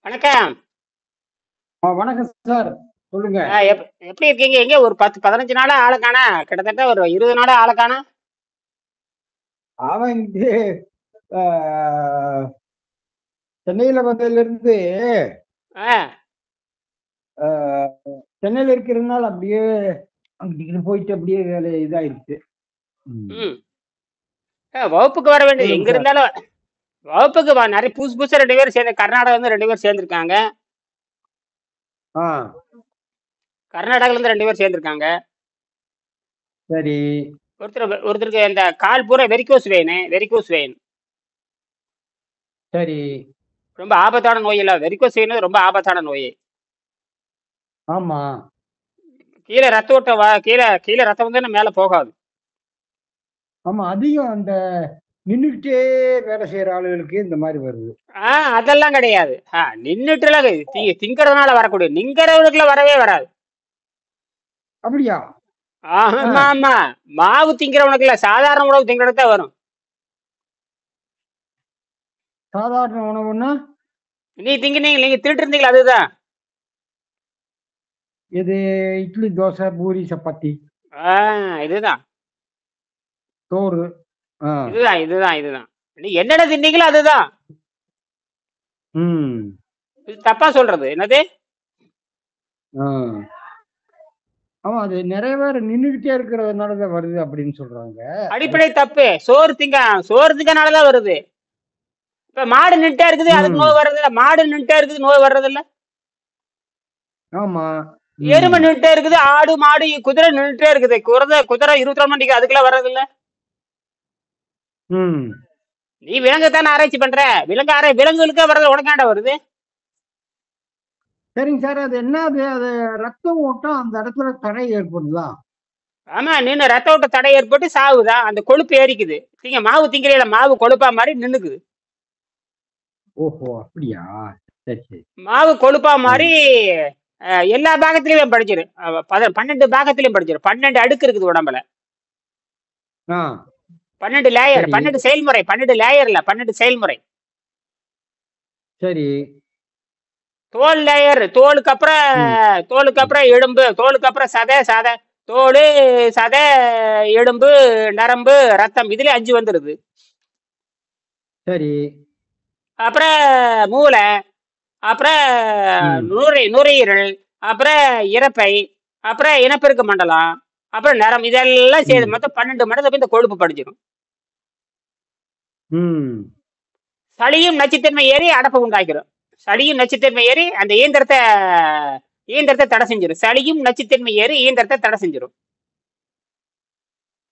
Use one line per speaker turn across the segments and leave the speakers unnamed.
வணக்கம்.
வணக்கம் சார். சொல்லுங்க.
எப்படி இருக்கீங்க? எங்க ஒரு 10, 15 நாளா ஆளை காணா, கிட்டத்தட்ட ஒரு 20 நாளா ஆளை காணா.
அவன் இங்கே ஆஹ், சென்னையில வந்ததுல இருந்து
ஆ,
ஆஹ், சென்னையில இருக்கிறதுனால அப்படியே அங்கிட்டு போயிட்டு அப்படியே வேலை இதாயிருச்சு. ம்.
ம். வகுப்புக்கு வர வேண்டியது
சொல்லுங்க
எங்க
சார்.
இருந்தாலும் வகுப்புக்கு வா. நிறைய புதுசு புதுசா 2 பேர் சேர்ந்து கர்நாடகா இருந்து 2 பேர் சேர்ந்திருக்காங்க.
ஆ,
கர்நாடகால இருந்து 2 பேர் சேர்ந்திருக்காங்க.
சரி.
ஒருத்தருக்கு இந்த கால் பூரா வெரிகோஸ் வெயின்.
சரி.
ரொம்ப ஆபத்தான நோய். இல்ல, வெரிகோஸ் வெயின் ரொம்ப ஆபத்தான நோய்.
ஆமா.
கீழே ரத்த ஓட்டம் கீழே கீழே ரத்தம் வந்து மேல போகாது.
ஆமா, அதிகம் அந்த நின்றுட்டே வேலை செய்யற ஆளுகளுக்கு இந்த மாதிரி வருது.
அதெல்லாம் கிடையாது. நின்னுட்டுலாம் திங்கறதுனால வரக்கூடிய நிங்கிறவனுக்குலாம் வரவே வராது.
அப்படியா?
ஆமா
ஆ,
ஆமா. மாவு திங்கிறவனுக்கு இல்ல, சாதாரண உணவு திங்கிறதுக்கு தான் வரும்.
சாதாரண உணவுன்னா
நீங்க திருட்டு இருந்தீங்களா? அதுதான்.
இது இட்லி, தோசை, பூரி, சப்பாத்தி,
இதுதான்
சோறு. ஆ.
இதுதான் இதுதான் இதுதான். நீ என்னென்ன தின்னீங்களோ அதுதான்.
ம்.
இது தப்பா சொல்றது என்னது?
ஆ. ஆமா, அது நிறைய பேர் நின்றுகிட்டே இருக்கிறதுனாலதான் வருது அப்படின்னு சொல்றாங்க.
அடிப்படை தப்பு. சோறு திங்கனாலதான் வருது. இப்ப மாடு நின்ட்டே இருக்குது, அதுக்கு
ம்.
நோய் வர்றது இல்ல. மாடு நின்ட்டே இருக்குது, நோய் வர்றது இல்ல.
ஆமா. ம்.
எருமை நின்ட்டே இருக்குது, ஆடு மாடு குதிரை நின்ட்டே இருக்குது. குதிரை 24 மணி நேரம் அதுக்கெல்லாம் வர்றது இல்ல.
ம்.
நீ விலங்குத்தானே ஆராய்ச்சி பண்ற. விலங்குகளுக்கே வர்றது உனக்காண்ட வருது.
சரிங்க சார். அது என்ன, அது ரத்த ஓட்டம் அந்த இடத்துல தடை ஏற்படுதா?
ஆமா, நின்று ரத்த ஓட்ட தடை ஏற்பட்டு சாவுதான். அந்த கொழுப்பு ஏறிக்குது. மாவு திங்கிறீல, மாவு கொழுப்பா மாதிரி நின்னுக்குது.
ஓஹோ, அப்படியா? சரி சரி.
மாவு கொழுப்பா மாதிரி
ம்.
எல்லா பாகத்திலயும் படிச்சிரு. 12 பாகத்திலயும் படிச்சிரு. 12 அடுக்கு இருக்குது உடம்புல.
ஆ,
12 லேயர்,
சரி
12 செயல்முறை. 12 லேயர் இல்ல, 12 செயல்முறை.
சரி.
தோல் லேயர். தோலுக்கு அப்புறம்
ம்.
தோலுக்கு
ம்.
அப்புறம் எலும்பு. தோலுக்கு அப்புறம் சதை. தோல், சதை, எலும்பு, நரம்பு, ரத்தம். இதுல 5 வந்துருது.
சரி.
அப்புறம் மூளை. அப்புறம்
ம்.
நுரையீரல். அப்புறம் இரைப்பை. அப்புறம் இனப்பெருக்க மண்டலம். அப்புறம் நரம். இதெல்லாம் சேர்த்து
ம்.
மொத்தம் 12 மடங்கு இந்த கொழுப்பு படிச்சிடும்.
ம்.
சளியும் நச்சுத்தன்மை ஏறி அடப்பை உண்டாக்கிடும். சளியும் நச்சுத்தன்மை ஏறி அந்த இயந்திரத்தை தடை செஞ்சிடும். சளியும் நச்சுத்தன்மை ஏறி இயந்திரத்தை தடை செஞ்சிடும்.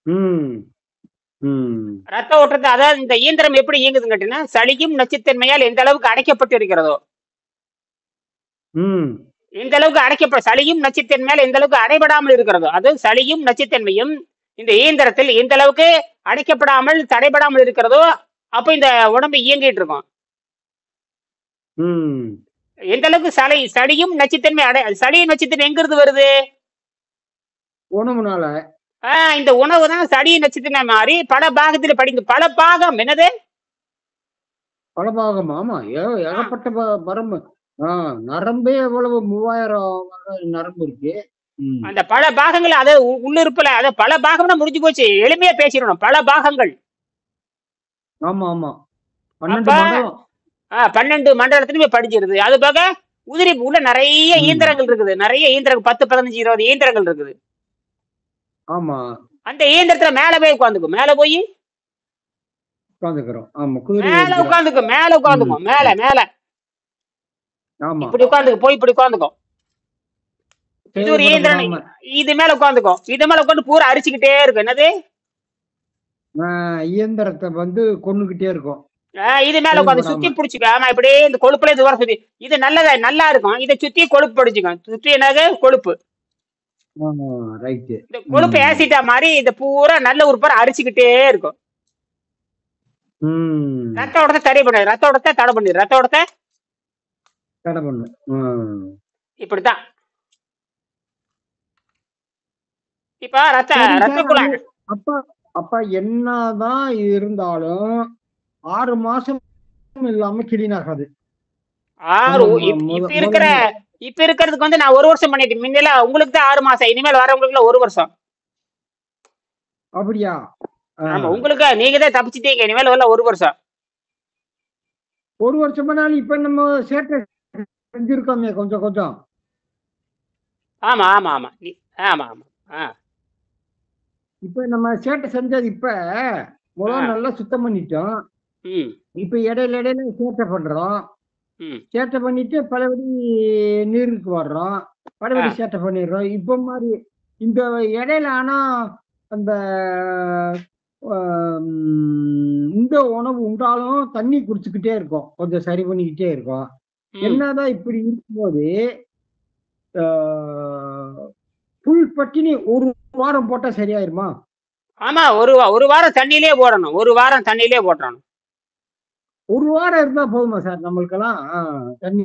ம். ம்.
ரத்த ஓட்டத்தை, அதாவது இந்த இயந்திரம் எப்படி இயங்குதுன்னு கேட்டீங்கன்னா, சளியும் நச்சுத்தன்மையால் எந்த அளவுக்கு அடைக்கப்பட்டு இருக்கிறதோ,
ம்.
எந்த அளவுக்கு சளியும் நச்சுத்தன்மையால் எந்த அளவுக்கு அடைபடாமல் இருக்கிறதோ, அது சளியும் நச்சுத்தன்மையும் இந்த இயந்திரத்தில் எந்த அளவுக்கு அடைக்கப்படாமல் தடைபடாமல் இருக்கிறதோ, அப்ப இந்த உடம்பு இயங்கிட்டு இருக்கும்.
ம்.
எந்த அளவுக்கு சளியும் நச்சுத்தன்மை சளியும் நச்சுத்தன்மை எங்கிருந்து வருது?
உணவுனால.
இந்த உணவு தான் சளியும் நச்சுத்தன்மை மாறி பல பாகத்தில் பல பாகம். என்னது?
பலபாகம். ஆமா,
ஆ,
ஏகப்பட்ட பரம்பு. நரம்பே எவ்வளவு 3000 நரம்பு இருக்கு. ம்.
அந்த பல பாகங்கள், அதை உள்ளிருப்புல அதை பல பாகம்னா முடிஞ்சு போச்சு. எளிமையா பேசிடணும். பல பாகங்கள்.
ஆமா ஆமா.
அப்ப
12 மண்டலம்.
12 மண்டலத்திலுமே படிச்சிருது. அது போக உதிரி உள்ள நிறைய
ம்.
இயந்திரங்கள் இருக்குது. நிறைய இயந்திரங்கள் 10, 15, 20 இயந்திரங்கள் இருக்குது.
ஆமா,
அந்த இயந்திரத்துல மேல போய் உட்காந்துக்கும். மேல போய்
உட்காந்துக்கிறோம். ஆமா, குதிரை
மேல
ஏறிக்கிறோம்.
உட்காந்துக்கும். மேல
ம்.
உட்காந்துக்கும். மேல
ம்.
மேல
ஆமா.
இப்படி உட்காந்துக்கும். போய் இப்படி உட்காந்துக்கும். இது ஒரு
செயல்பட
இயந்திரம்.
விடாம.
இது மேல உட்காந்துக்கும். இது மேல உட்காந்து பூரா அரிச்சுக்கிட்டே இருக்கும். என்னது?
இயந்திரத்தை கொன்னுகிட்டே இருக்கும்.
இது மேல உட்காந்து சுத்தி
செயல்படாம.
பிடிச்சிக்க. ஆமா, இப்படியே இந்த கொழுப்புல இது வர சுத்தி. இது நல்லா இருக்கும். இதை சுத்தி கொழுப்பு படிச்சுக்கும். சுத்தி என்னது? கொழுப்பு.
ரைட்டு.
இந்த கொழுப்பு
ம்.
ஏசிட்டா மாதிரி இந்த பூரா நல்ல உறுப்பார அரிச்சுக்கிட்டே இருக்கும்.
ம்.
ரத்த ஓட்டத்தை தடை பண்ணு. ரத்த ஓட்டத்தை
தடை பண்ணு.
இப்படித்தான். இப்ப
சரி
ரத்த
சார். அது
குழாய்.
அப்ப அப்ப என்னதான் இருந்தாலும் 6 மாசம் இல்லாம கிளீன் ஆகாது.
ஆறு
ஆமா
இப்ப இருக்கிற
முதல்ல.
இப்ப இருக்கிறதுக்கு வந்து நான் 1 வருஷம் பண்ணிட்டேன். முன்னெல்லாம் உங்களுக்கு தான் 6 மாசம், இனிமேல் வரவங்களுக்கு 1 வருஷம்.
அப்படியா?
ஆமா, உங்களுக்கு நீங்க தான் தப்பிச்சிட்டீங்க, இனிமேல் வரல 1 வருஷம்.
1 வருஷமானாலும் இப்ப நம்ம சேட்டை செஞ்சிருக்கோமே கொஞ்சம் கொஞ்சம்.
ஆமா ஆமா ஆமா ஆமா ஆமா.
இப்ப நம்ம சேட்டை செஞ்சது இப்ப முதல்ல நல்லா சுத்தம் பண்ணிட்டோம்.
ம்
இப்ப இடையில இடையில சேட்டை பண்றோம்.
ம்
சேட்டை பண்ணிட்டு பலபடி நீருக்கு வர்றோம். பலபடி சேட்டை பண்ணிடுறோம். இப்ப மாதிரி இந்த இடையில ஆனா அந்த இந்த உணவு உண்டாலும் தண்ணி குடிச்சுக்கிட்டே இருக்கோம். கொஞ்சம் சரி பண்ணிக்கிட்டே இருக்கோம். என்னதான் இப்படி இருக்கும்போது புல் பட்டினி 1 வாரம் போட்டா சரியாயிருமா?
ஆமா, ஒரு வாரம் தண்ணியிலே போடணும். 1 வாரம் தண்ணியிலே போட்டணும்.
1 வாரம் இருந்தா போதுமா சார் நம்மளுக்கெல்லாம்? தண்ணி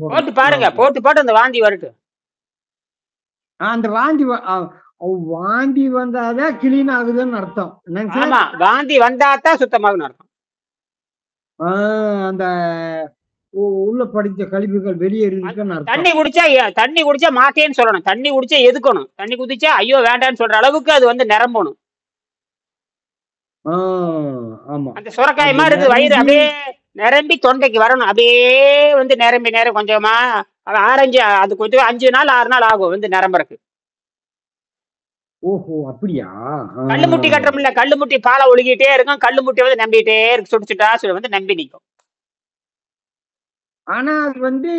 போட்டு பாருங்க, போட்டு அந்த வாந்தி வரட்டும்.
அந்த வாந்தி வந்தாதான் கிளீன் ஆகுதுன்னு அர்த்தம்.
ஆமா, வாந்தி வந்தாதான் சுத்தமாகுன்னு அர்த்தம்.
அந்த உள்ள படித்த கழிவுகள் வெளியேறிருக்குன்னு அர்த்தம்.
தண்ணி குடிச்சா மாட்டேன்னு சொல்லணும். தண்ணி குடிச்சா எதுக்கணும். தண்ணி குடிச்சா ஐயோ வேண்டான்னு சொல்ற அளவுக்கு அது வந்து நிரம்பணும்.
ஆமா,
அந்த சுரக்காய் மாதிரி இருக்கு வயிறு, அப்படியே நிரம்பி தொண்டைக்கு வரணும். அப்படியே வந்து நிரம்பி கொஞ்சமா ஆரஞ்சு, அது கொஞ்சம் 5 நாள் 6 நாள் ஆகும் வந்து நிரம்புறக்கு.
ஓஹோ, அப்படியா?
கல்லுமுட்டி கட்டுறோம்ல, கல்லுமுட்டி பாலை ஒழுகிட்டே இருக்கும், கல்லுமுட்டி வந்து நம்பிட்டே இருக்கு, சுடிச்சுட்டா வந்து நம்பி நிற்கும்.
ஆனா அது வந்து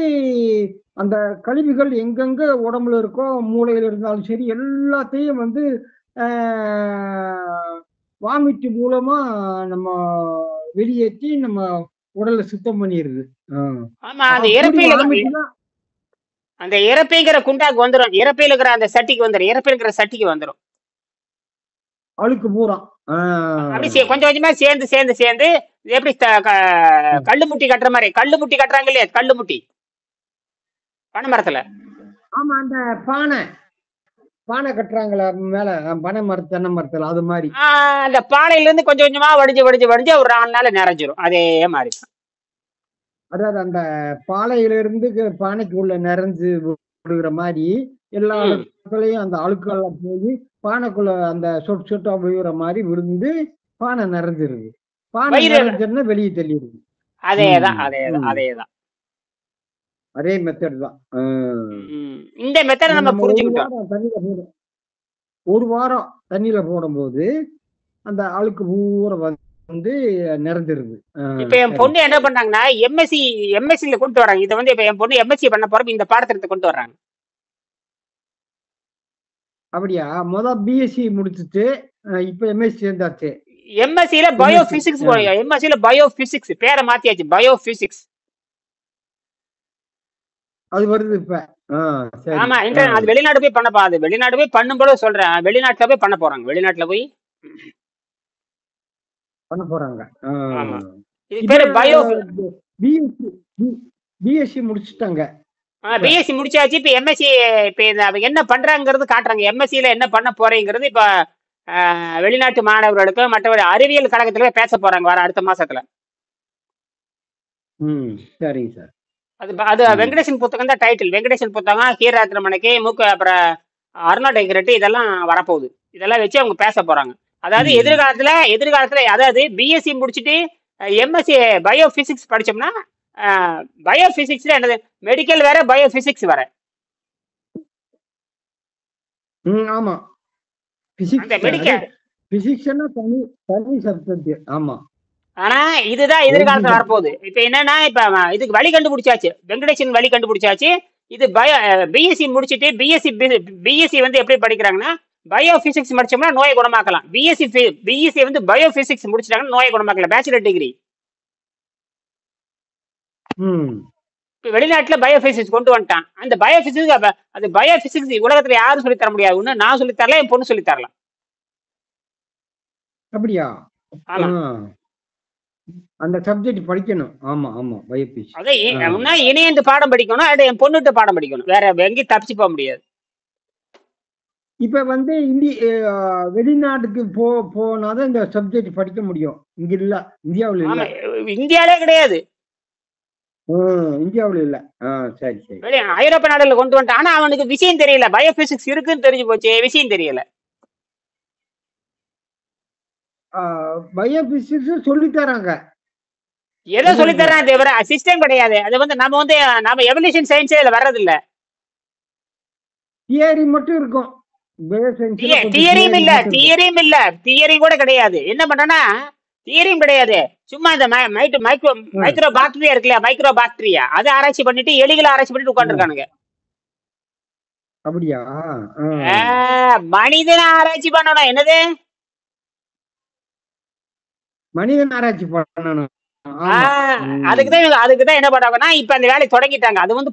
அந்த கழிவுகள் எங்கெங்க உடம்புல இருக்கோ, மூளையில இருந்தாலும் சரி, எல்லாத்தையும் வந்து வாமிட்டு மூலமா நம்ம வெளியேற்றி நம்ம உடலை சுத்தம் பண்ணிடுது.
ஆமா, அந்த இறப்பைங்கிற குண்டாக்கு வந்துடும். இறப்பையில் இருக்கிற அந்த சட்டிக்கு வந்துடும். இறப்பையில் இருக்கிற சட்டிக்கு வந்துடும்
அழுக்கு பூரா.
அப்படி கொஞ்சம் கொஞ்சமா சேர்ந்து சேர்ந்து சேர்ந்து எப்படி கல்லுமுட்டி கட்டுற மாதிரி. கல்லுமுட்டி கட்டுறாங்க இல்லையா, கல்லுமுட்டி பனை மரத்துல.
ஆமா, அந்த பானை கட்டுறாங்களா மேல பனை மரத்து தென்னை மரத்துல, அது மாதிரி.
அந்த பானையில இருந்து கொஞ்சம் கொஞ்சமா வடிஞ்சு வடிஞ்சு வடிஞ்சு ஒரு 4 நாள் நிறைஞ்சிரும். அதே மாதிரி.
அதாவது அந்த பாலையில இருந்து பானைக்கு உள்ள நிறைஞ்சு விடுகிற மாதிரி எல்லா இடத்துலயும் அந்த அழுக்கெல்லாம் போய் பானைக்குள்ள அந்த சொட்டு சொட்டா விழுகிற மாதிரி விழுந்து பானை நிறைஞ்சிருது. பானை நிறைஞ்சிருந்தா வெளியே தள்ளிடுது.
அதேதான் அதேதான் அதேதான்.
அதே மெத்தட் தான்.
இந்த மெத்தட் நம்ம புரிஞ்சுக்கிட்டோம்.
1 வாரம் தண்ணியில போடும்போது அந்த அழுக்கு பூரா வந்து நிறைஞ்சிருது.
இப்ப என் பொண்ணு என்ன பண்ணாங்கன்னா எம்எஸ்சில கொண்டு வராங்க. இதை வந்து இப்ப என் பொண்ணு எம்எஸ்சி பண்ண போறப்ப இந்த பாடத்திட்டத்தை கொண்டு வர்றாங்க.
அப்படியா? பிஎஸ்சி முடிச்சுட்டு இப்ப எம்எஸ்சி சேர்ந்தாச்சு.
எம்எஸ்சில பயோபிசிக்ஸ், எம்எஸ்சில பயோபிசிக்ஸ் பேரை மாத்தியாச்சு, பயோபிசிக்ஸ்.
அது வருது இப்ப.
ஆமா, அது வெளிநாடு போய் பண்ணப்பா. அது வெளிநாடு போய் பண்ணும் போல சொல்றேன். வெளிநாட்டுல போய் பண்ண போறாங்க. வெளிநாட்டுல போய்
பண்ண போறாங்க.
இது பேரு
பிஎஸ்சி முடிச்சுட்டாங்க.
பிஎஸ்சி முடிச்சாச்சு. இப்ப எம்எஸ்சி இப்ப என்ன பண்றாங்கிறது காட்டுறாங்க. எம்எஸ்சில என்ன பண்ண போறேங்கிறது இப்ப வெளிநாட்டு மாணவர்களுக்கு மற்றவர்கள் அறிவியல் கழகத்துல பேச போறாங்க வர அடுத்த மாசத்துல.
சரிங்க சார்.
அது வெங்கடேசன் புத்தகம் தான் டைட்டில். வெங்கடேசன் புத்தகம், கீரரத்னமணிக்கு, அப்புறம் அருணா டெக்கரேட்டி, இதெல்லாம் வரப்போகுது. இதெல்லாம் வச்சு அவங்க பேச போறாங்க. அதாவது எதிர்காலத்துல அதாவது பிஎஸ்சி முடிச்சுட்டு எம்எஸ்சி பயோபிசிக்ஸ் படிச்சோம்னா, பயோபிசிக்ஸ்ல என்னது மெடிக்கல் வேற, பயோபிசிக்ஸ் வேற.
ஆமா, தனி சப்ஜெக்ட். ஆமா,
ஆனா இதுதான் எதிர்காலத்துல வரப்போகுது. இப்ப என்னன்னா, இப்ப இதுக்கு வழி கண்டுபிடிச்சாச்சு, வெங்கடேசன் வழி கண்டுபிடிச்சாச்சு. இது பிஎஸ்சி முடிச்சுட்டு பிஎஸ்சி வந்து எப்படி படிக்கிறாங்கன்னா, பயோபிசிக்ஸ் முடிச்சோம்னா நோயை குணமாக்கலாம். பிஎஸ்சி வந்து பயோபிசிக்ஸ் முடிச்சிட்டாங்கன்னா நோயை குணமாக்கலாம். Bachelor degree. வெளிநாட்டுல பயோபிசிக்ஸ் கொண்டு வந்துட்டான். அந்த பயோபிசிக்ஸ் உலகத்துல யாரும் சொல்லி தர முடியாது. ஒண்ணு நான் சொல்லி தரலாம், என் பொண்ணு சொல்லி தரலாம்.
அப்படியா?
ஆமா,
அந்த சப்ஜெக்ட் படிக்கணும். ஆமா ஆமா, பயோபிசிக்ஸ்.
அதான் இணையந்து பாடம் படிக்கணும். அது என் பொண்ணுகிட்ட பாடம் படிக்கணும். வேற எங்கேயும் தப்பிச்சு போக முடியாது.
இப்ப வந்து வெளிநாட்டுக்கு போனாதான் இந்த சப்ஜெக்ட் படிக்க முடியும். இங்க இல்ல, இந்தியாவில இல்ல.
இந்தியாவிலே கிடையாது.
இந்தியாவுல இல்ல. சரி சரி.
வெளியே ஐரோப்பா நாடுல கொண்டு வந்துட்டான். ஆனா அவனுக்கு விஷயம் தெரியல, பயோபிசிக்ஸ் இருக்குன்னு தெரிஞ்சு போச்சு, விஷயம் தெரியல.
பயோபிசிக்ஸ் சொல்லி தராங்க.
ஏதோ சொல்லித்தரான் தவிர சிஸ்டம் கிடையாது. அது வந்து நம்ம எவல்யூஷன் சயின்ஸே இதுல வர்றது இல்ல.
தியரி மட்டும் இருக்கும்.
தியரியும் இல்ல, தியரியும் இல்ல, தியரி கூட கிடையாது. என்ன பண்றேன்னா தியரியும் கிடையாது. சும்மா இந்த மைக்ரோ பாக்டீரியா இருக்குல்ல, மைக்ரோ பாக்டீரியா அதை ஆராய்ச்சி பண்ணிட்டு எலிகளை ஆராய்ச்சி பண்ணிட்டு உட்காந்துருக்கானுங்க.
அப்படியா?
மனிதனை ஆராய்ச்சி பண்ணணும். என்னது
மனிதன் ஆராய்ச்சி பண்ணணும்?
அதுக்குதான் என்ன பண்றாங்கன்னா இப்ப அந்த வேலையை தொடங்கிட்டாங்க. அது வந்து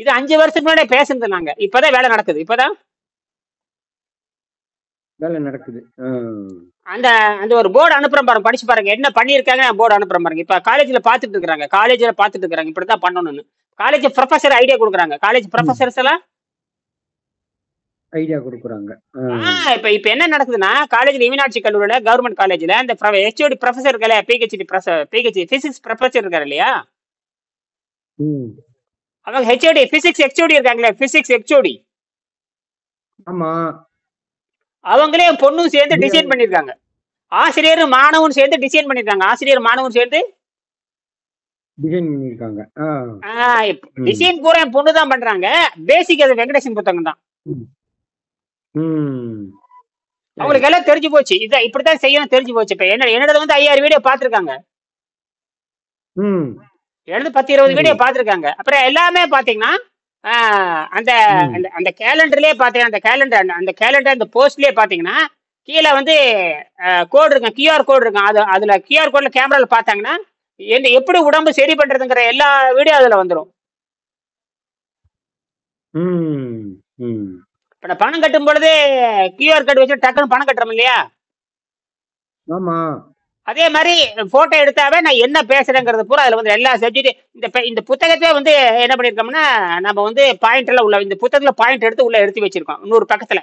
இது 5 வருஷத்துக்கு முன்னாடி பேசுனாங்க. இப்பதான் வேலை நடக்குது. இப்பதான்
வேலை நடக்குது.
அந்த அந்த ஒரு போர்டு அனுப்புறேன் பாருங்க, படிச்சு பாருங்க என்ன பண்ணிருக்காங்க. போர்டு அனுப்புறேன் பாருங்க. இப்ப காலேஜ்ல பாத்துட்டு இருக்காங்க இப்படிதான் பண்ணணும்னு. காலேஜ் ப்ரொஃபசர் ஐடியா கொடுக்குறாங்க. காலேஜ் ப்ரொஃபசர்ஸ் எல்லாம்
ஐடியா கொடுக்குறாங்க.
இப்ப என்ன நடக்குதுன்னா காலேஜ்ல மீனாட்சி கல்லூரியில கவர்மெண்ட் காலேஜ்ல இந்த ஹெச்ஓடி ப்ரொஃபசர் இருக்கல, பிஹெச்டி பிசிக்ஸ் ப்ரொஃபசர் இருக்காரு இல்லையா, அவங்க ஹெச்ஓடி பிசிக்ஸ் ஹெச்ஓடி இருக்காங்களே, பிசிக்ஸ் ஹெச்ஓடி.
ஆமா,
அவங்களே பொண்ணும் சேர்ந்து டிசைன் பண்ணிருக்காங்க. ஆசிரியர் மாணவன் சேர்ந்து டிசைன் பண்ணிருக்காங்க. ஆசிரியர் மாணவன் சேர்ந்து
டிசைன் பண்ணிருக்காங்க.
டிசைன் பூரா பொண்ணு தான் பண்றாங்க. பேசிக் அது வெங்கடேசன் புத்தகம் தான். அவங்களுக்கு எல்லாம் தெரிஞ்சு போச்சு, இதை இப்படித்தான் செய்யணும் தெரிஞ்சு போச்சு. இப்ப என்னோட வந்து 5000 வீடியோ பாத்துருக்காங்க. எழுது 10-20 வீடியோ பாத்துருக்காங்க. அப்புறம் எல்லாமே பாத்தீங்கன்னா அந்த அந்த கேலண்டர்லயே பாத்தீங்கன்னா அந்த கேலண்டர் அந்த போஸ்ட்லயே பாத்தீங்கன்னா கீழே வந்து கோடு இருக்கும், QR கோடு இருக்கும். அதுல QR கோட்ல கேமரால பாத்தாங்கன்னா எப்படி உடம்பு சரி பண்றதுங்கிற எல்லா வீடியோ அதுல வந்துடும். இப்ப நான் பணம் கட்டும் பொழுது QR கோட் வச்சு டக்குன்னு பணம் கட்டுறோம் இல்லையா, அதே மாதிரி போட்டோ எடுத்தாவே நான் என்ன பேசுறேங்கிறது பூரா அதுல வந்து எல்லா சப்ஜெக்ட் இந்த புத்தகத்தை வந்து என்ன பண்ணிருக்கோம்னா நம்ம வந்து பாயிண்ட் எல்லாம் உள்ள இந்த புத்தகத்துல பாயிண்ட் எடுத்து உள்ள எடுத்து வச்சிருக்கோம். 100 பக்கத்துல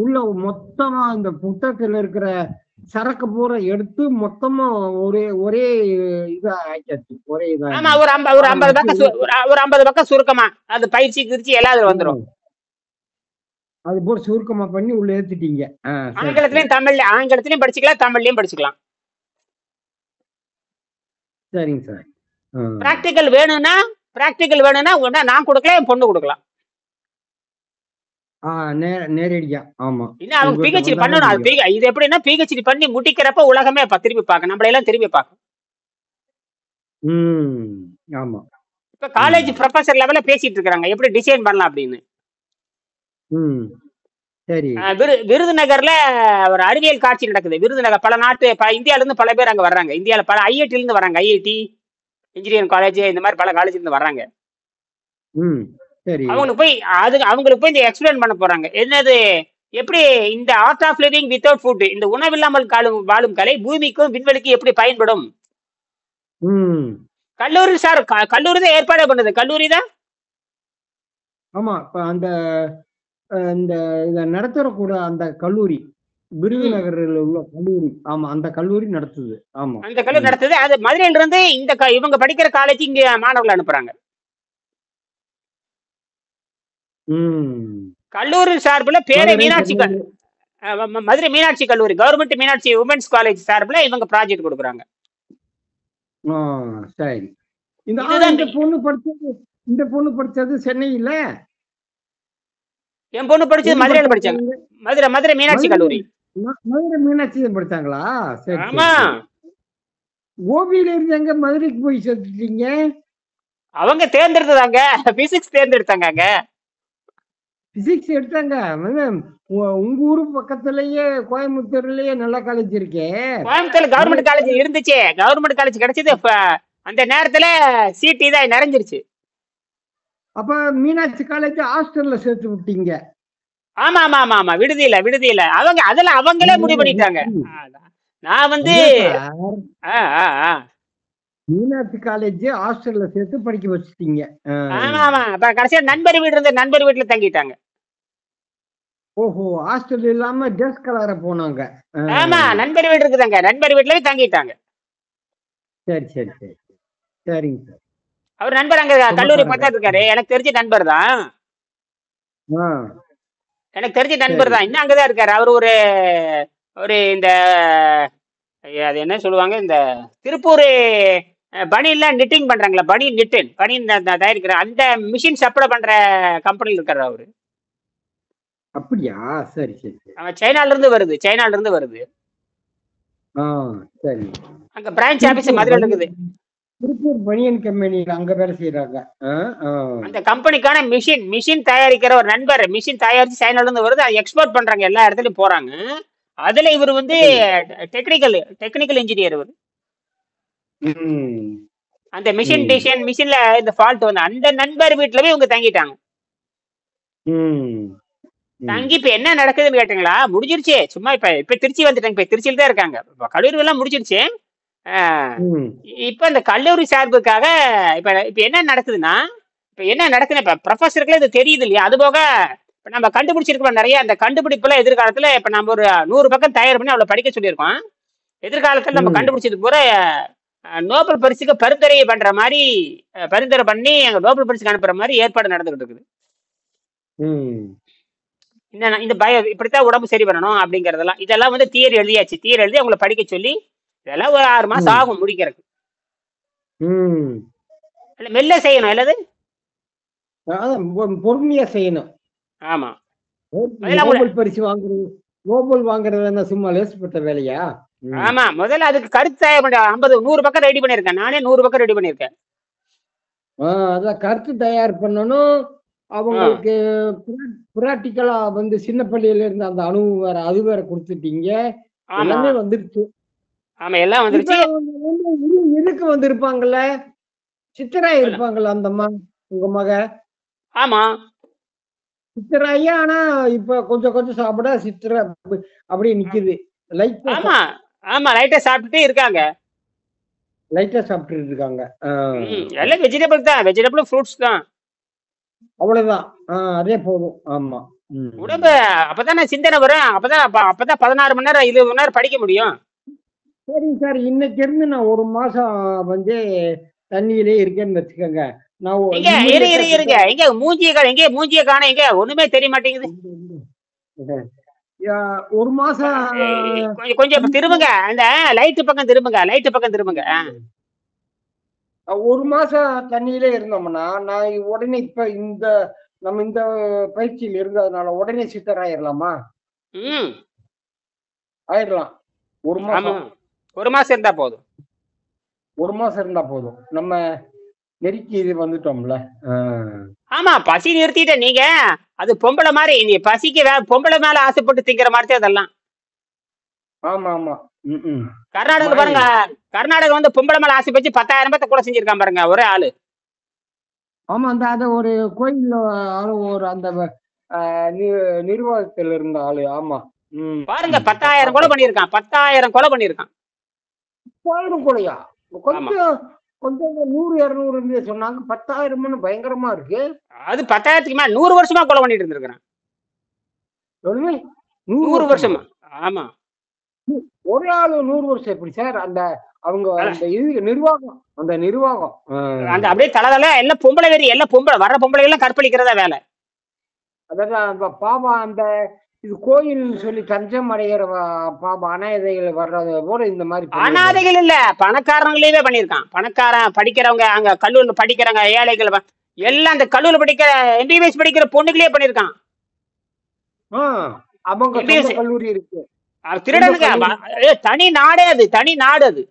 உள்ள மொத்தமா இந்த புத்தகத்துல இருக்கிற சரக்கு பூரா எடுத்து மொத்தமா ஒரே இதா ஆயிடுச்சு. ஒரே இதா.
ஆமா, ஒரு 50 பக்கம் சுருக்கமா அது பயிற்சி கிரிச்சி எல்லாம் அதுல வந்துடும்.
அது போல சுருக்கமா பண்ணி உள்ள ஏத்திட்டீங்க.
ஆங்கிலத்திலயும் படிச்சுக்கலாம், தமிழ்லயும் படிச்சுக்கலாம்.
சரிங்க சார்.
பிராக்டிக்கல் வேணும்னா உடனே நான் கொடுக்கலாம், என் பொண்ணு கொடுக்கலாம்.
நேரடியா. ஆமா,
அவங்க பிஹெச்டி பண்ணணும். இது எப்படின்னா பிஹெச்டி பண்ணி முடிக்கிறப்ப உலகமே திரும்பி பார்க்க, நம்மள எல்லாம் திரும்பி பார்க்கும்.
ஆமா,
இப்ப காலேஜ் ப்ரொஃபசர் லெவல்ல பேசிட்டு இருக்காங்க எப்படி டிசைன் பண்ணலாம் அப்படின்னு.
சரி.
விருதுநகர்ல ஒரு அறிவியல் காட்சி நடக்குது. விருதுநகர் பல நாட்டு இந்தியால இருந்து பல பேர் அங்க வர்றாங்க. இந்தியால பல ஐஐடி இருந்து வராங்க. ஐஐடி இன்ஜினியரிங் காலேஜ் இந்த மாதிரி பல காலேஜ் இருந்து வர்றாங்க. அவங்களுக்கு போய் இந்த எக்ஸ்பிளைன் பண்ண போறாங்க. என்னது எப்படி இந்த art of living without food, இந்த உணவில்லாமல் வாழும் கலை பூமிக்கும் விண்வெளிக்கும் எப்படி பயன்படும். கல்லூரி சார், கல்லூரி தான் ஏற்பாடு பண்ணுது. கல்லூரி தான்.
ஆமா, அந்த இத நடத்தக்கூட அந்த கல்லூரி விருதுநகரில் உள்ள கல்லூரி. ஆமா, அந்த கல்லூரி நடத்துது. ஆமா,
அந்த கல்லூரி நடத்துது. அது மதுரையில இருந்து இவங்க படிக்கிற காலேஜ் இங்க மாணவர்கள் அனுப்புறாங்க. கல்லூரி சார்பில் பேரை மதுரை மீனாட்சி கல்லூரி, கவர்மெண்ட் மீனாட்சி உமன்ஸ் காலேஜ் சார்பில் இவங்க ப்ராஜெக்ட் கொடுக்குறாங்க.
சரி. இந்த பொண்ணு படிச்சது சென்னையில,
என் பொண்ணு படிச்சது மதுரையில படிச்சாங்க. மதுரை மீனாட்சி கல்லூரி.
மதுரை மீனாட்சி படிச்சாங்களா?
ஆமா.
கோபியில இருந்து எங்க மதுரைக்கு போய் சேர்த்துட்டீங்க?
அவங்க தேர்ந்தெடுத்தாங்க, பிசிக்ஸ் தேர்ந்தெடுத்தாங்க.
பிசிக்ஸ் எடுத்தாங்க. உங்க ஊரு பக்கத்துலயே கோயம்புத்தூர்லயே நல்ல காலேஜ் இருக்கே.
கோயம்புத்தூர்ல கவர்மெண்ட் காலேஜ் இருந்துச்சு. கவர்மெண்ட் காலேஜ் கிடைச்சது அந்த நேரத்துல சீட் தான் நிறைஞ்சிருச்சு.
அப்ப மீனாட்சி காலேஜ் ஹாஸ்டல்ல சேர்த்து விட்டீங்க?
ஆமா ஆமா ஆமா ஆமா, விடுதியில அவங்களே முடிவு பண்ணிட்டாங்க. நான் வந்து
மீனாட்சி காலேஜ் ஹாஸ்டல்ல சேர்த்து படிக்க வச்சுட்டீங்க.
ஆமா ஆமா. அப்ப கடைசியா நண்பர் வீடு இருந்த நண்பர் வீட்டுல தங்கிட்டாங்க.
ஓஹோ, ஹாஸ்டல் இல்லாம டெஸ்க் கலர போனாங்க.
ஆமா, நண்பர் வீடு இருக்குதாங்க, நண்பர் வீட்டுல தங்கிட்டாங்க.
சரி சரி சரி சரிங்க சார்.
அவர் நண்பர் அங்க கல்லூரி
சொந்தக்காரங்க.
பக்கத்துல இருக்காரு. எனக்கு தெரிஞ்ச நண்பர் தான்.
ஆ
எனக்கு தெரிஞ்ச நண்பர்
சரி.
தான். இன்னும் அங்கதான் இருக்காரு. அவர் ஒரு ஒரு இந்த அது என்ன சொல்லுவாங்க, இந்த திருப்பூர் பனியன்ல நிட்டிங் பண்றாங்களா, பனியன் தயாரிக்கிற அந்த மிஷின் சப்ளை பண்ற கம்பெனியில் இருக்காரு அவரு.
அப்படியா? சரி சரி சரி.
அவன் சைனால இருந்து வருது.
ஆ சரி.
அங்க பிரான்ச் ஆபீஸ்
திருப்பூர்
மதுரையில்
பனியன்
இருக்குது.
திருப்பூர் பனியன் கம்பெனியில் அங்க வேலை செய்யறாங்க. ஆ ஆ
அந்த கம்பெனிக்கான மிஷின் தயாரிக்கிற ஒரு நண்பர், மிஷின் தயாரிச்சு சைனால இருந்து வருது, அதை எக்ஸ்போர்ட் பண்றாங்க, எல்லா இடத்துலயும் போறாங்க. அதுல இவர் வந்து
சரி.
டெக்னிக்கல் இன்ஜினியர் இவர்.
ம்
அந்த மிஷின்
ம்
டிசைன் மிஷின்ல இந்த ஃபால்ட் வந்து அந்த நண்பர் வீட்டுல போய் இவங்க தங்கிட்டாங்க.
ம் ம்
தங்கி இப்ப என்ன நடக்குதுன்னு கேட்டீங்களா, முடிஞ்சிருச்சு. சும்மா இப்ப திருச்சி வந்துட்டாங்க. இப்ப திருச்சியில தான் இருக்காங்க. இப்ப கல்லூரி எல்லாம் முடிஞ்சிருச்சு. ஆஹ்
ம்
இப்ப இந்த கல்லூரி சார்புக்காக இப்ப இப்ப என்ன நடக்குதுன்னா, இப்ப ப்ரொஃபஸருக்குலாம் இது தெரியுது இல்லையா. அது போக இப்ப நம்ம கண்டுபிடிச்சிருக்கோம் நிறைய. அந்த கண்டுபிடிப்புல எதிர்காலத்துல இப்ப நம்ம ஒரு 100 பக்கம் தயார் பண்ணி அவளை படிக்க சொல்லியிருக்கோம். எதிர்காலத்துல நம்ம
ம்
கண்டுபிடிச்சது பூரா நோபல் பரிசுக்கு பரிந்துரை பண்ற மாதிரி, பரிந்துரை பண்ணி அங்க நோபல் பரிசுக்கு அனுப்புற மாதிரி ஏற்பாடு நடந்துகிட்டு இருக்குது.
ம்
இந்த பயம் இப்படித்தான் உடம்பு சரி பண்ணணும் அப்படிங்கறதெல்லாம், இதெல்லாம் வந்து தியரி எழுதியாச்சு. தியரி எழுதி அவங்களை படிக்க சொல்லி இதெல்லாம் ஒரு 6 மாசம்
ம்
ஆகும் முடிக்கிறதுக்கு.
ம்
இல்ல மெல்ல செய்யணும் இல்லது.
அதான் பொறுமையா செய்யணும்.
ஆமா. முதல்ல அவங்கள
நோபல் பரிசு வாங்குறது, நோபல் வாங்குறது என்ன சும்மா லேசுப்பட்ட வேலையா? ம்
ஆமா, முதல்ல அதுக்கு கருத்து தயார் பண்ண 50 100 பக்கம் ரெடி பண்ணிருக்கேன். நானே 100 பக்கம் ரெடி பண்ணிருக்கேன்.
அதான் கருத்து தயார் பண்ணணும்.
ஆ,
அவங்களுக்கு பிராக்டிக்கலா வந்து சின்ன பள்ளியில இருந்து அந்த அனுபவம் வேற, அது வேற கொடுத்துட்டீங்க.
ஆமா
எல்லாமே வந்துருச்சு.
ஆமா எல்லாம்
இப்ப
வந்துருச்சு.
அவங்க வந்து இதுக்கு வந்திருப்பாங்கல்ல, சித்தராய்
சொல்ல.
இருப்பாங்கல்ல அந்த உங்க மக
ஆமா
சித்தராயி. ஆனா இப்ப கொஞ்சம் கொஞ்சம் சாப்பிட சித்திரை அப்படியே நிக்குது. லைட்டா
ஆமா ஆமா லைட்டா சாப்பிட்டுட்டு இருக்காங்க.
லைட்டா சாப்பிட்டுட்டு இருக்காங்க.
எல்லாம் வெஜிடபிள் தான், வெஜிடபிள் ஃப்ரூட்ஸ் தான்.
அவ்வளவுதான். அதே போதும். ஆமா. ம்.
உடம்பு அப்பதானே சிந்தனை வரும். அப்பதான் 16 மணி நேரம் 20 மணி நேரம் படிக்க முடியும்.
சரிங்க சார். இன்னைக்கு இருந்து நான் ஒரு மாசம் வந்து தண்ணியிலே இருக்கேன்னு வச்சுக்கோங்க. நான்
எங்க
இம்மிடியட்டா
இருங்க எங்க மூஞ்சிய காண, எங்க ஒண்ணுமே தெரிய மாட்டேங்குது.
ஒரு மாசம்
கொஞ்சம் இப்ப திரும்புங்க, அந்த லைட்டு பக்கம் திரும்புங்க.
ஒரு மாசம் தண்ணியிலே இருந்தோம்னா, நான் உடனே இப்ப நம்ம இந்த பயிற்சியில் இருந்ததுனால உடனே சித்தராயிரலாமா?
ம்
ஆயிரலாம். ஒரு
ஆமா,
மாசம்.
ஒரு மாசம் இருந்தா போதும்.
ஒரு மாசம் இருந்தா போதும். நம்ம நெருக்கி இது வந்துட்டோம்ல.
ஆமா, பசி நிறுத்திட்ட நீங்க. அது பொம்பளை மாதிரி, நீ பசிக்கு பொம்பளை மேல ஆசைப்பட்டு திங்கிற மாதிரி அதெல்லாம்.
ஆமா ஆமா. ம்
கர்நாடகா பாருங்க, கர்நாடகா வந்து பொம்பளை மேல ஆசைப்பட்டு 10,000 பேர்த்த கொலை செஞ்சிருக்கான் பாருங்க ஒரே ஆளு.
ஆமா. அத ஒரு கோயில் ஆளு, ஒரு அந்த நிர்வாகத்தில் இருந்த ஆளு. ஆமா.
பாருங்க 10,000 கொலை பண்ணிருக்கான். 10,000 கொலை பண்ணிருக்கான்.
10,000 கொலையா? கொஞ்சம் கொஞ்சம் 100 200 சொன்னாங்க. 10,000 பயங்கரமா இருக்கு.
அது 10,000க்கு மேல 100 வருஷமா கொலை பண்ணிட்டு இருந்திருக்கிறேன். 100 வருஷமா. ஆமா.
ஒரே ஆளு 100 வருஷம் எப்படி சார்? அவங்க அந்த இது நிர்வாகம், அந்த நிர்வாகம்
அந்த அப்படியே தலை எல்லாம் பொம்பளை வெறி, எல்லாம் பொம்பளை வர்ற பொம்பளை எல்லாம் கற்பழிக்கிறதா வேலை.
அதாவது பாபா அந்த இது கோயில் சொல்லி தஞ்சம் அடைகிற பாபா அனாதைகள் வர்றது போல இந்த மாதிரி
அனாதைகள் இல்ல, பணக்காரங்களே பண்ணிருக்கான். பணக்காரன் படிக்கிறவங்க, அங்க கல்லூரியில் படிக்கிறவங்க, ஏழைகள் எல்லாம் அந்த கல்லூரியில் படிக்கிற MBBS படிக்கிற பொண்ணுகளே பண்ணிருக்கான்.
அவங்க கல்லூரி இருக்கு.
திருடனுங்க தனி நாடே அது, தனி நாடு அது.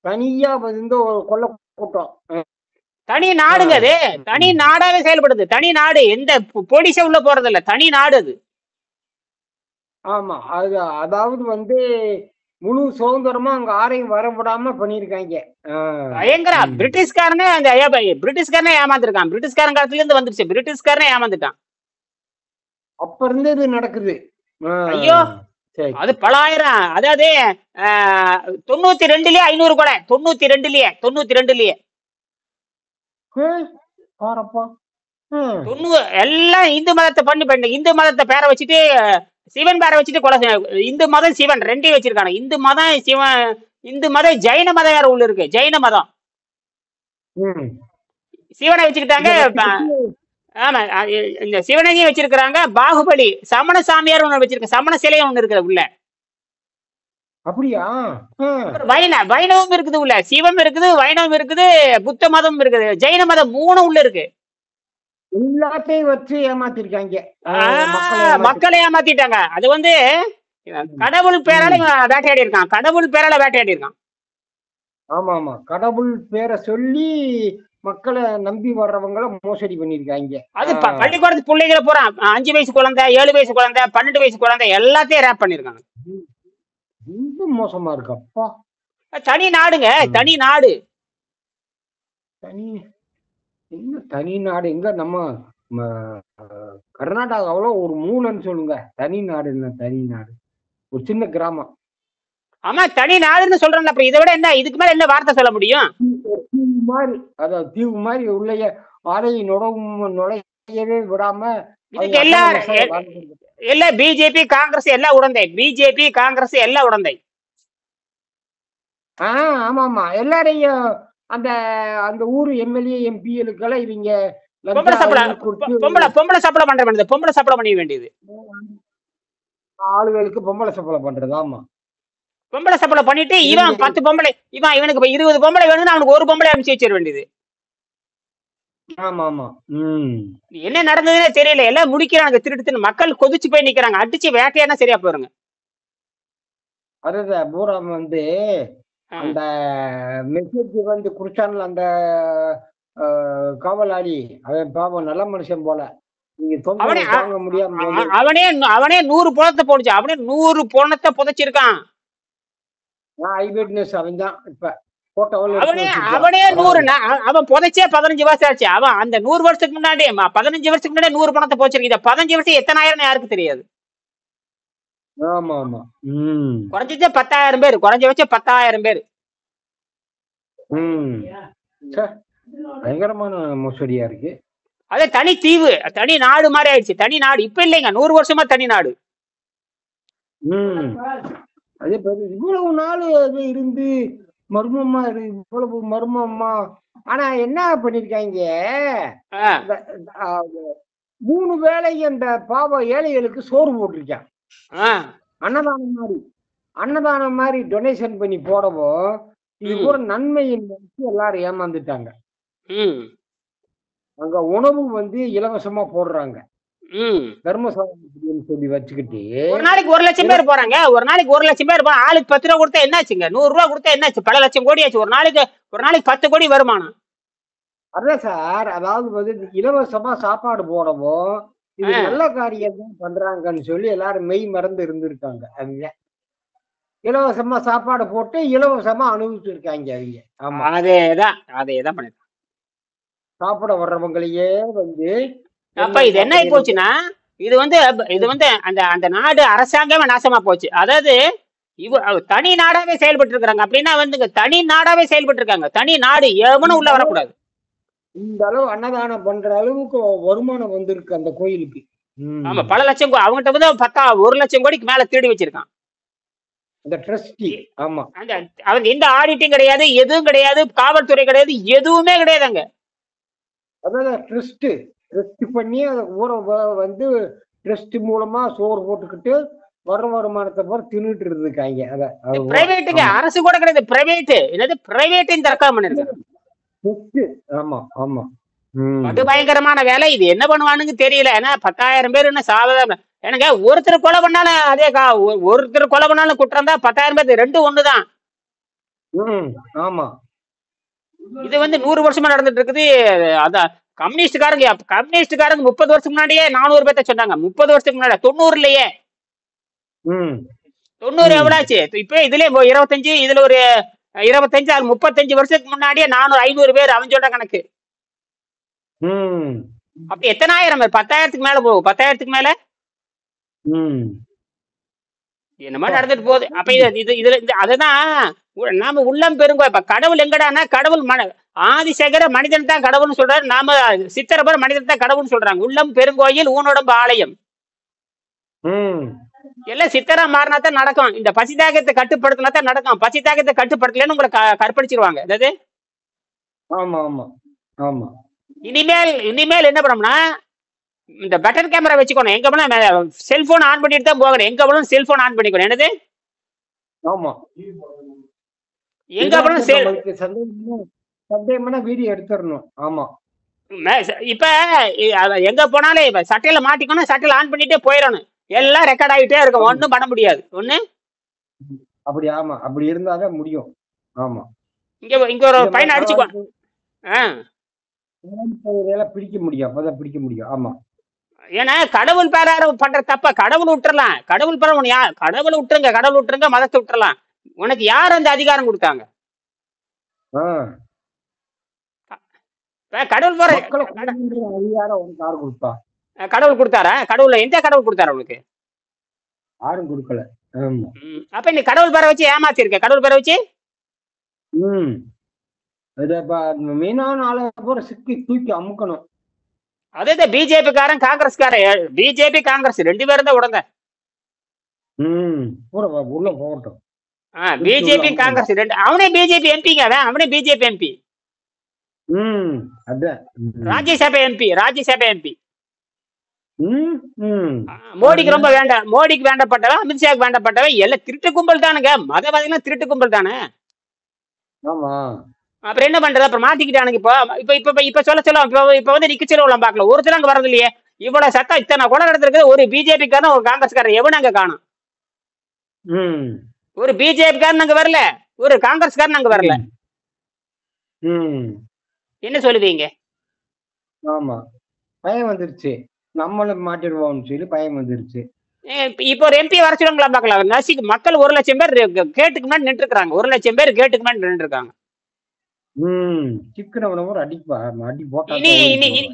தனியா வந்து ஒரு கொள்ள கூட்டம்,
தனி நாடுங்க அது. தனி நாடாவே செயல்படுது. தனி நாடு, எந்த போலீஸே உள்ள போறது இல்ல, தனி நாடு அது.
ஆமா. அதாவது வந்து முழு சுதந்திரமா அங்க ஆரையும் வரவிடாம பண்ணிருக்காங்க.
பயங்கர பிரிட்டிஷ்காரனே ஏமாந்துருக்கான். பிரிட்டிஷ்காரன் காலத்துல இருந்து வந்துருச்சு. பிரிட்டிஷ்காரனே ஏமாந்துட்டான். அப்ப
இருந்து இது நடக்குது.
ஐயோ, அது பலாயிரம். அதாவது 92லயே 500 கொலை. 92லயே எல்லாம் இந்து மதத்தை பண்ணி இந்து மதத்தை பேரை வச்சுட்டு, சிவன் பேரை வச்சுட்டு கொலை. இந்து மதம் சிவன் ரெண்டையும் வச்சிருக்காங்க. இந்து மதம் சிவன், இந்து மதம், ஜெயின மதம் வேற உள்ள இருக்கு. ஜெயின மதம்
ம்.
சிவனை வச்சுக்கிட்டாங்க.
இத வச்சுக்கிட்டு
ஆமா, இந்த சிவனையும் வச்சிருக்கிறாங்க. பாகுபலி சமண சாமியார் ஒண்ணு வச்சிருக்க, சமண சிலையும் ஒண்ணு இருக்குது உள்ள.
அப்படியா? ஆ.
அப்புறம் வைணவம் இருக்குது உள்ள. சிவம் இருக்குது, வைணவம் இருக்குது, புத்த மதம் இருக்குது, ஜெயின மதம் 3 உள்ள இருக்கு.
எல்லாத்தையும் வச்சு ஏமாத்திருக்காங்க.
மக்களை ஏமாத்திட்டாங்க. அது வந்து கடவுள் பேரால வேட்டையாடி இருக்கான். கடவுள் பேரால வேட்டையாடி இருக்கான்.
ஆமா ஆமா, கடவுள் பேரை சொல்லி மக்களை நம்பி வர்றவங்களை மோசடி பண்ணிருக்காங்க.
அது பள்ளிக்கூடத்து பிள்ளைகளை பூரா 5 வயசு குழந்தை, 7 வயசு குழந்தை, 12 வயசு குழந்தை எல்லாத்தையும் ரேப் பண்ணிருக்காங்க.
ரொம்ப மோசமா இருக்கு. அப்பா,
தனி நாடுங்க, தனி நாடு.
தனி என்ன தனி நாடு? எங்க நம்ம கர்நாடகாவில ஒரு மூலைன்னு சொல்லுங்க. தனி நாடு என்ன? தனி நாடு ஒரு சின்ன கிராமம்.
ஆமா, தனி நாடுன்னு சொல்றேன். அப்புறம் இதை விட என்ன, இதுக்கு மேல என்ன வார்த்தை சொல்ல முடியும்?
தீவு மாதிரி, அதாவது தீவு மாதிரி உள்ளே ஆலையை நுழையவே விடாம
இதுக்கு எல்லா பிஜேபி காங்கிரஸ் எல்லாம் உடந்தை. பிஜேபி காங்கிரஸ் எல்லாம் உடந்தை.
ஆமா ஆமா, எல்லாரையும் அந்த அந்த ஊரு எம்எல்ஏ எம்பிகளுக்கெல்லாம் இவங்க
பொம்பளை சப்பளை பண்ற வேண்டியது. பொம்பளை சப்பளை பண்ண வேண்டியது.
ஆளுகளுக்கு பொம்பளை சப்பளை பண்றது. ஆமா,
பொம்பளை சப்பளை பண்ணிட்டு இவன் 10 பொம்பளை, இவனுக்கு 20 பொம்பளை வேணும்னு அவனுக்கு ஒரு பொம்பளை அனுப்பிச்சு வச்சிட வேண்டியது.
ஆமா ஆமா.
என்ன நடந்ததுன்னே தெரியல. எல்லாம் முடிக்கிறாங்க திருட்டு. மக்கள் கொதிச்சு போய் நிக்கிறாங்க. அடிச்சு வேட்டையானா சரியா போயிருங்க.
அதான் பூராம் வந்து அந்த மெசேஜ் வந்து குடிச்சான்ல அந்த காவலாளி, அவன் பாவம் நல்ல மனுஷன் போல. நீங்க முடியாம
அவனே 100 பணத்தை போடுச்சு. அவனே 100 பணத்தை புதைச்சிருக்கான்.
ஐவிட்னஸ் அவன் தான். இப்ப
அவனே 100, அவன் புதைச்சே 15 வருஷம் ஆச்சு. அவன் அந்த 100 வருஷத்துக்கு முன்னாடி 15 வருஷத்துக்கு முன்னாடி 100 பணத்தை போச்சிருக்கு. 15 வருஷம் எத்தனாயிரம் யாருக்கு தெரியாது.
ஆமா ஆமா.
குறைஞ்சது 10,000 பேர், குறைஞ்சபட்சம் 10,000 பேர்.
பயங்கரமான மோசடியா இருக்கு.
அதே தனி தீவு, தனி நாடு மாதிரி ஆயிடுச்சு. தனி நாடு இப்ப இல்லைங்க, 100 வருஷமா தனி நாடு.
அதே இவ்வளவு நாள் அது இருந்து மர்மமா இவ்வளவு மர்மமா. ஆனா என்ன பண்ணிருக்காங்க, 3 வேளையும் அந்த பாவ ஏழைகளுக்கு சோறு போட்டிருக்கான். அன்னதானம் மாதிரி டொனேஷன் பண்ணி போடவும் இது கூட நன்மையின் எல்லாரும் ஏமாந்துட்டாங்க. அங்க உணவு வந்து இலவசமா போடுறாங்க. தர்மசாலை சொல்லி வச்சுக்கிட்டு
ஒரு நாளைக்கு 1 லட்சம் பேர் போறாங்க. ஒரு நாளைக்கு 1 லட்சம் பேர் போறாங்க. ஆளுக்கு 10 ரூபா கொடுத்தா என்னாச்சுங்க? 100 ரூபா கொடுத்தா என்னாச்சு? பல லட்சம் கோடி ஆச்சு. ஒரு நாளைக்கு 10 கோடி வருமானம்.
அதான் சார், அதாவது வந்து இலவசமா சாப்பாடு போடவும் இது நல்ல காரியம் தான் பண்றாங்கன்னு சொல்லி எல்லாரும் மெய் மறந்து இருந்திருக்காங்க. அவங்க இலவசமா சாப்பாடு போட்டு இலவசமா அனுபவிச்சு இருக்காங்க அவங்க. ஆமா,
அதேதான் பண்ணிருக்காங்க.
சாப்பிட வர்றவங்களையே வந்து
அப்ப இது என்ன ஆகி போச்சுன்னா, இது வந்து அந்த நாடு அரசாங்கமே நாசமா போச்சு. அதாவது தனி நாடாவே செயல்பட்டு இருக்காங்க. அப்படின்னா வந்து தனி நாடாவே செயல்பட்டு இருக்காங்க. தனி நாடு, எவனும் உள்ள வரக்கூடாது.
இந்த அளவு அன்னதானம் பண்ற அளவுக்கு வருமானம் வந்திருக்கு அந்த கோயிலுக்கு.
ஆமா, பல லட்சம். அவங்ககிட்ட வந்து 1 லட்சம் கோடிக்கு மேல திருடி வச்சிருக்கான்
அந்த ட்ரஸ்டி. ஆமா,
அவங்க எந்த ஆடிட்டும் கிடையாது, எதுவும் கிடையாது, காவல்துறை கிடையாது, எதுவுமே கிடையாது அங்க.
அதான் ட்ரஸ்ட் பண்ணி அதை ஊரை வந்து ட்ரஸ்ட் மூலமா சோறு போட்டுக்கிட்டு வர வருமானத்தை போற தின்னுட்டு இருக்காங்க.
பிரைவேட்டுங்க, அரசு கூட கிடையாது. பிரைவேட் என்னது? பிரைவேட்டையும் தற்காலம் பண்ணிருக்காங்க.
ஆமா ஆமா.
அது பயங்கரமான வேலை. இது என்ன பண்ணுவானுங்க தெரியல. ஏன்னா 10,000 பேர் என்ன சாதாரண? எனக்கு ஒருத்தர் கொலை பண்ணாலும் அதே ஒருத்தர் கொலை பண்ணாலும் குற்றம் தான். 10,000 பேர் ரெண்டும் ஒண்ணுதான்.
ஆமா,
இது வந்து 100 வருஷமா நடந்துட்டு இருக்குது. அதான் கம்யூனிஸ்டுக்காரங்க 30 வருஷத்துக்கு முன்னாடியே 400 பேர்த்த சொன்னாங்க. 30 வருஷத்துக்கு முன்னாடி 90லயே 90 எவ்வளவு ஆச்சு? இப்ப இதுல 25, இதுல ஒரு 25, 35 வருஷத்துக்கு முன்னாடியே 400 500 பேர் அவன் சொல்ற கணக்கு. அப்ப எத்தனாயிரம் பேர்? 10,000க்கு மேல போகும். 10,000க்கு மேல என்னமா நடந்துட்டு போகுது. அப்ப இதுல அதுதான் நாம உள்ளம் பெருங்கோ. இப்ப கடவுள் எங்கடானா, கடவுள் ஆதிசேகர மனிதன் தான் கடவுள்னு சொல்றாரு. நாம சித்தரபர் மனிதன் தான் கடவுள்னு சொல்றாங்க. உள்ளம் பெருங்கோயில் ஊனோடம்பு ஆலயம். எல்லாம் சித்தரா மாறினா தான் நடக்கும். இந்த பசி தாகத்தை கட்டுப்படுத்தினா தான் நடக்கும். பசி தாகத்தை கட்டுப்படுத்தலன்னு உங்களை கற்பழிச்சிருவாங்க. அதாவது
ஆமா ஆமா ஆமா
இனிமேல் என்ன பண்ணோம்னா, இந்த பட்டன் கேமரா வச்சுக்கணும். எங்க போனா செல்போன் ஆன் பண்ணிட்டு தான் போகணும். எங்க போனாலும் செல்போன் ஆன் பண்ணிக்கணும். என்னது
ஆமா
எங்க போனாலும்
நம்மளுக்கு சந்தேகமான வீடியோ எடுத்துடணும். ஆமா
இப்ப எங்க போனாலும் இப்ப சட்டையில மாட்டிக்கணும், சட்டையில ஆன் பண்ணிட்டே போயிடணும். எல்லாம் ரெக்கார்ட் ஆகிட்டே இருக்கும். ஒன்றும் பண்ண முடியாது. ஒண்ணு
அப்படி ஆமா அப்படி இருந்தாதான் முடியும். ஆமா
இங்க ஒரு பையனை அடிச்சுக்குவான்.
பிடிக்க முடியும். அப்பதான் பிடிக்க முடியும். ஆமா
ஏன்னா கடவுள் பேரார பண்ற தப்ப கடவுள் விட்டுறலாம். கடவுள் பேர கடவுளை விட்டுருங்க, கடவுள் விட்டுருங்க, மதத்தை விட்டுறலாம். உனக்கு யார் அந்த அதிகாரம் கொடுத்தாங்க? கடவுள் பேர
அதிகாரம் உனக்கு யாரு கொடுத்தா?
கடவுள் கொடுத்தாரா? கடவுள் எந்த கடவுள் கொடுத்தாரா உனக்கு?
யாரும் கொடுக்கல.
அப்ப நீ கடவுள் பேரை வச்சு ஏமாத்திருக்க. கடவுள் பேரை வச்சு
மீனான ஆளை கூட சிக்கி தூக்கி அமுக்கணும்.
அதே பிஜேபி காரன் காங்கிரஸ்காரன், பிஜேபி காங்கிரஸ் 2 பேரும் தான் உடங்க.
உள்ள போகட்டும்.
பிஜேபி காங்கிரஸ் 2. அவனே பிஜேபி எம்பிங்க. அவனே பிஜேபி எம்பி.
அதான்
ராஜ்யசபா எம்பி. மோடிக்கு ரொம்ப வேண்டாம். மோடிக்கு வேண்டப்பட்டவன், அமித்ஷாக்கு வேண்டப்பட்டவன் எல்லாம் திருட்டு கும்பல் தானுங்க. மதவாதிகளும் திருட்டு கும்பல் தானே.
ஆமா
அப்புறம் என்ன பண்றது? அப்புறம் மாத்திக்கிட்டானுங்க. இப்ப சொல்ல இப்ப வந்து நிக்க சொல்லுவோம் பாக்கல. ஒருத்தர் அங்க வரது இல்லையே. இவ்வளவு சத்தம் இத்தனை கொலை நடந்திருக்கு. ஒரு பிஜேபி காரன் ஒரு காங்கிரஸ்காரன் எவனு அங்க காணும்? ஒரு பிஜேபி காரன் அங்க வரல, ஒரு காங்கிரஸ்காரன் அங்க வரல. என்ன சொல்லுவீங்க?
ஆமா பயம் வந்துருச்சு. நம்மளும் மாட்டிடுவோம்னு சொல்லி பயம் வந்துருச்சு.
இப்போ ஒரு எம்பி வர சொல்லுங்களா பாக்கலாம். நசிக்கு மக்கள் 1 லட்சம் பேர் கேட்டுக்கு முன்னாடி நின்று இருக்காங்க. 1 லட்சம் பேர் கேட்டுக்கு முன்னாடி நின்று இருக்காங்க.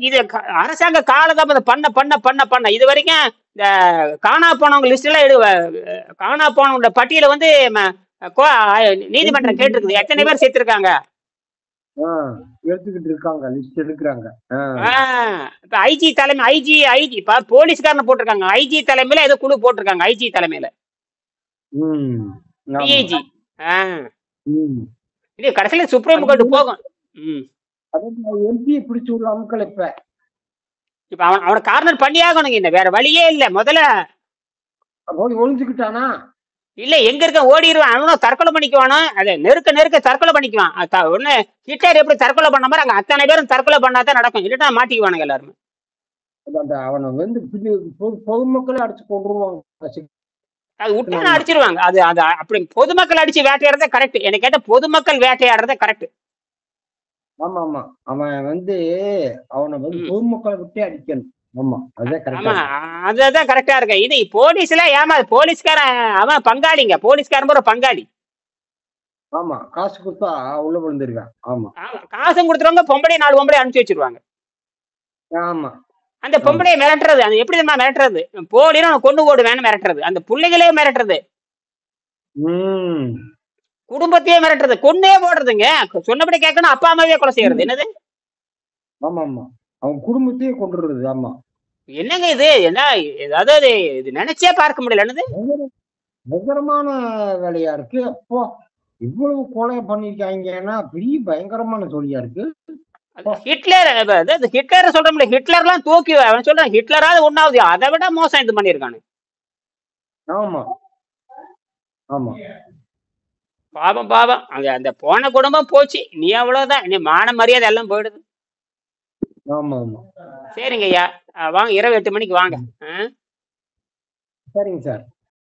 இது அரசாங்க காலதாமதம் பண்ண இது வரைக்கும் இந்த காணா போனவங்க லிஸ்ட் எல்லாம் காணா போனவங்க பட்டியல வந்து நீதிமன்றம் கேட்டிருக்குது. எத்தனை பேர் சேர்த்திருக்காங்க?
எடுத்துக்கிட்டு இருக்காங்க, லிஸ்ட் எடுக்கிறாங்க.
இப்ப ஐஜி தலைமை ஐஜி போலீஸ்காரனை போட்டிருக்காங்க. ஐஜி தலைமையில ஏதோ குழு போட்டிருக்காங்க. ஐஜி தலைமையில டிஐஜி. இது கடைசியில சுப்ரீம் கோர்ட் போகும்.
எம்பி பிடிச்சு உள்ள அமுக்கள்
இப்ப அவனை கார்னர் பண்ணியாகணுங்க. இந்த வேற வழியே இல்ல. முதல்ல
ஒளிஞ்சுக்கிட்டானா
இல்ல, எங்க இருக்க ஓடிடுவான். அவனும் தற்கொலை பண்ணிக்குவானோ. அதை நெருக்க தற்கொலை பண்ணிக்குவான். ஒண்ணு ஹிட்லர் எப்படி தற்கொலை பண்ண மாதிரி அங்க அத்தனை பேரும் தற்கொலை பண்ணாதான் நடக்கும். இல்லட்டா மாட்டிக்குவானுங்க எல்லாருமே.
அவனை வந்து பொதுமக்களை அடிச்சு கொண்டுருவாங்க.
அது விட்டா அடிச்சிருவாங்க. அது அப்படி பொதுமக்கள் அடிச்சு வேட்டையாடுறதே கரெக்ட். எனக்கு கேட்ட பொதுமக்கள் வேட்டையாடுறதே கரெக்ட்.
ஆமா ஆமா அவன் வந்து அவனை வந்து பொதுமக்களை விட்டே அடிக்கணும். ஆமா
அதுதான் கரெக்டா இருக்கு. இது போலீஸ்ல போலீஸ்காரன் அவன் பங்காளிங்க. போலீஸ்காரன் ஒரு பங்காளி.
ஆமா காசு கொடுத்தா உள்ள விழுந்துருவேன். ஆமா
காசு கொடுத்துருவாங்க. பொம்பளை 4 பொம்பளை அனுப்பிச்சு வச்சிருவாங்க.
ஆமா
அந்த பொம்பளையை மிரட்டுறது. அது எப்படி தெரியுமா மிரட்டுறது? போலினா கொண்டு ஓடுவேன்னு மிரட்டுறது. அந்த பிள்ளைகளே மிரட்டுறது. குடும்பத்தையே மிரட்டுறது. கொன்னே போடுறதுங்க. சொன்னபடி கேட்கணும். அப்பா அம்மாவே கொலை செய்யறது. என்னது?
ஆமா ஆமா அவன் குடும்பத்தையே கொண்டுறது. ஆமா
என்னங்க இது? என்ன அதாவது இது நினைச்சே பார்க்க முடியல. என்னது
பயங்கரமான வேலையா இருக்கு. அப்போ இவ்வளவு கொலை பண்ணிருக்காங்கன்னா பெரிய பயங்கரமான சொல்லியா இருக்கு.
ஹிட்லர் சொல்றோம்ல, ஹிட்லர்லாம் தூக்கி அவன் சொல்றான். ஹிட்லராவது ஒண்ணாவது, அதை விட மோசம் இது பண்ணிருக்கானு.
ஆமா ஆமா
பாவம். அந்த போன குடும்பம் போச்சு. நீ அவ்வளவுதான். நீ மான மரியாதை எல்லாம் போயிடுது.
ஆமா ஆமா
சரிங்க ஐயா, வாங்க இரவு 8 மணிக்கு வாங்க.
சரிங்க சார்.